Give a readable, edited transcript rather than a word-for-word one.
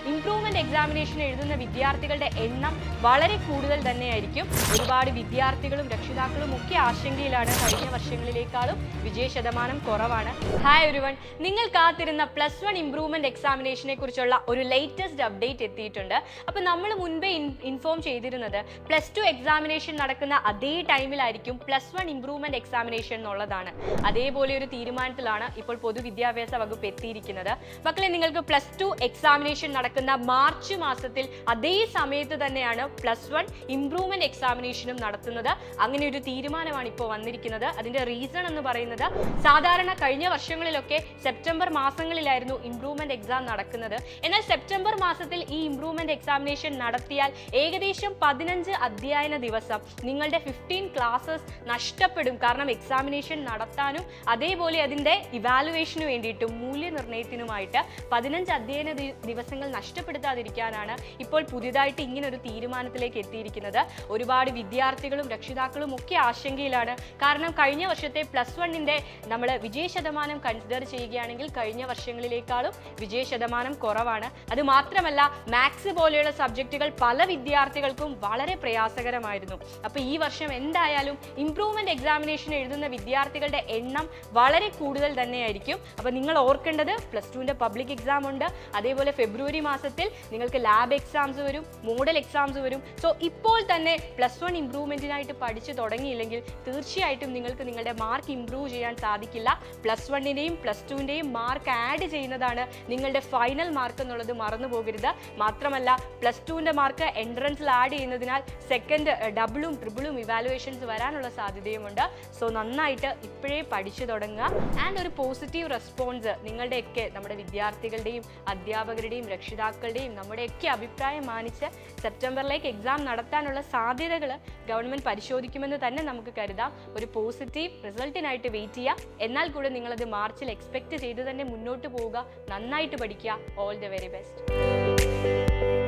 Improvement examination എഴുതുന്ന വിദ്യാർത്ഥികളുടെ എണ്ണം വളരെ കൂടുതൽ തന്നെയായിരിക്കും. ഒരുപാട് വിദ്യാർത്ഥികളും രക്ഷിതാക്കളും ഒക്കെ ആശങ്കയിലാണ്. കഴിഞ്ഞ വർഷങ്ങളിലേക്കാളും വിജയ ശതമാനം കുറവാണ്. ഹായ് എവരിവൺ, നിങ്ങൾ കാത്തിരുന്ന +1 ഇംപ്രൂവ്മെന്റ് എക്സാമിനേഷനെ കുറിച്ചുള്ള ഒരു ലേറ്റസ്റ്റ് അപ്ഡേറ്റ് എത്തിയിട്ടുണ്ട്. അപ്പോൾ നമ്മൾ മുൻപേ ഇൻഫോം ചെയ്തിരുന്നത് +2 എക്സാമിനേഷൻ നടക്കുന്ന അതേ ടൈമിലായിരിക്കും +1 ഇംപ്രൂവ്മെന്റ് എക്സാമിനേഷൻ എന്നുള്ളതാണ്. അതേപോലെ ഒരു തീരുമാനത്തിലാണ് ഇപ്പോൾ പൊതുവിദ്യാഭ്യാസ വകുപ്പ് എത്തിയിരിക്കുന്നത്. മക്കളെ, നിങ്ങൾക്ക് +2 എക്സാമിനേഷൻ നടക്കുന്ന മാർച്ച് മാസത്തിൽ അതേ സമയത്ത് തന്നെയാണ് +1 ഇംപ്രൂവ്മെന്റ് എക്സാമിനേഷനും നടത്തുന്നത്. അങ്ങനെ ഒരു തീരുമാനമാണ് ഇപ്പോൾ വന്നിരിക്കുന്നത്. അതിന്റെ റീസൺ എന്ന് പറയുന്നത്, സാധാരണ കഴിഞ്ഞ വർഷങ്ങളിലൊക്കെ സെപ്റ്റംബർ മാസങ്ങളിലായിരുന്നു ഇംപ്രൂവ്മെന്റ് എക്സാം നടക്കുന്നത്. എന്നാൽ സെപ്റ്റംബർ മാസത്തിൽ ഈ ഇംപ്രൂവ്മെന്റ് എക്സാമിനേഷൻ നടത്തിയാൽ ഏകദേശം 15 അധ്യയന ദിവസം നിങ്ങളുടെ 15 ക്ലാസ്സസ് നഷ്ടപ്പെടും. കാരണം എക്സാമിനേഷൻ നടത്താനും അതേപോലെ അതിന്റെ ഇവാലുവേഷന് വേണ്ടിയിട്ടും മൂല്യനിർണ്ണയത്തിനുമായിട്ട് 15 അധ്യയന ദിവസങ്ങൾ നഷ്ടപ്പെടുത്താതിരിക്കാനാണ് ഇപ്പോൾ പുതിയതായിട്ട് ഇങ്ങനെ ഒരു തീരുമാനത്തിലേക്ക് എത്തിയിരിക്കുന്നത്. ഒരുപാട് വിദ്യാർത്ഥികളും രക്ഷിതാക്കളും ഒക്കെ ആശങ്കയിലാണ്. കാരണം കഴിഞ്ഞ വർഷത്തെ +1ന്റെ നമ്മൾ വിജയ ശതമാനം കൺസിഡർ ചെയ്യുകയാണെങ്കിൽ കഴിഞ്ഞ വർഷങ്ങളിലേക്കാളും വിജയ ശതമാനം കുറവാണ്. അത് മാത്രമല്ല, മാത്സ് പോലെയുള്ള സബ്ജക്റ്റുകൾ പല വിദ്യാർത്ഥികൾക്കും വളരെ പ്രയാസകരമായിരുന്നു. അപ്പോൾ ഈ വർഷം എന്തായാലും ഇംപ്രൂവ്മെന്റ് എക്സാമിനേഷൻ എഴുതുന്ന വിദ്യാർത്ഥികളുടെ എണ്ണം വളരെ കൂടുതൽ തന്നെയായിരിക്കും. അപ്പോൾ നിങ്ങൾ ഓർക്കേണ്ടത്, +2ന്റെ പബ്ലിക് എക്സാം ഉണ്ട്. അതേപോലെ ഫെബ്രുവരി മാസത്തിൽ നിങ്ങൾക്ക് ലാബ് എക്സാംസ് വരും, മോഡൽ എക്സാംസ് വരും. സോ ഇപ്പോൾ തന്നെ +1 ഇംപ്രൂവ്മെന്റിനായിട്ട് പഠിച്ചു തുടങ്ങിയില്ലെങ്കിൽ തീർച്ചയായിട്ടും നിങ്ങൾക്ക് നിങ്ങളുടെ മാർക്ക് ഇംപ്രൂവ് ചെയ്യാൻ സാധിക്കില്ല. +1ന്റെയും +2ന്റെയും മാർക്ക് ആഡ് ചെയ്യുന്നതാണ് നിങ്ങളുടെ ഫൈനൽ മാർക്ക് എന്നുള്ളത് മറന്നു പോകരുത്. മാത്രമല്ല, +2ന്റെ മാർക്ക് എൻട്രൻസിൽ ആഡ് ചെയ്യുന്നതിനാൽ സെക്കൻഡ് ഡബിളും ട്രിപ്പിളും ഇവാലുവേഷൻസ് വരാനുള്ള സാധ്യതയുമുണ്ട്. സോ നന്നായിട്ട് ഇപ്പോഴേ പഠിച്ചു തുടങ്ങുക. ആൻഡ് ഒരു പോസിറ്റീവ് റെസ്പോൺസ് നിങ്ങളുടെയൊക്കെ, നമ്മുടെ വിദ്യാർത്ഥികളുടെയും അധ്യാപകരുടെയും രക്ഷിതാക്കളുടെയും നമ്മുടെയൊക്കെ അഭിപ്രായം മാനിച്ച് സെപ്റ്റംബറിലേക്ക് എക്സാം നടത്താനുള്ള സാധ്യതകൾ ഗവൺമെന്റ് പരിശോധിക്കുമെന്ന് തന്നെ നമുക്ക് കരുതാം. ഒരു പോസിറ്റീവ് റിസൾട്ടിനായിട്ട് വെയിറ്റ് ചെയ്യുക. എന്നാൽ കൂടെ നിങ്ങളത് മാർച്ചിൽ എക്സ്പെക്ട് ചെയ്ത് തന്നെ മുന്നോട്ട് പോവുക. നന്നായിട്ട് പഠിക്കുക. All the very best.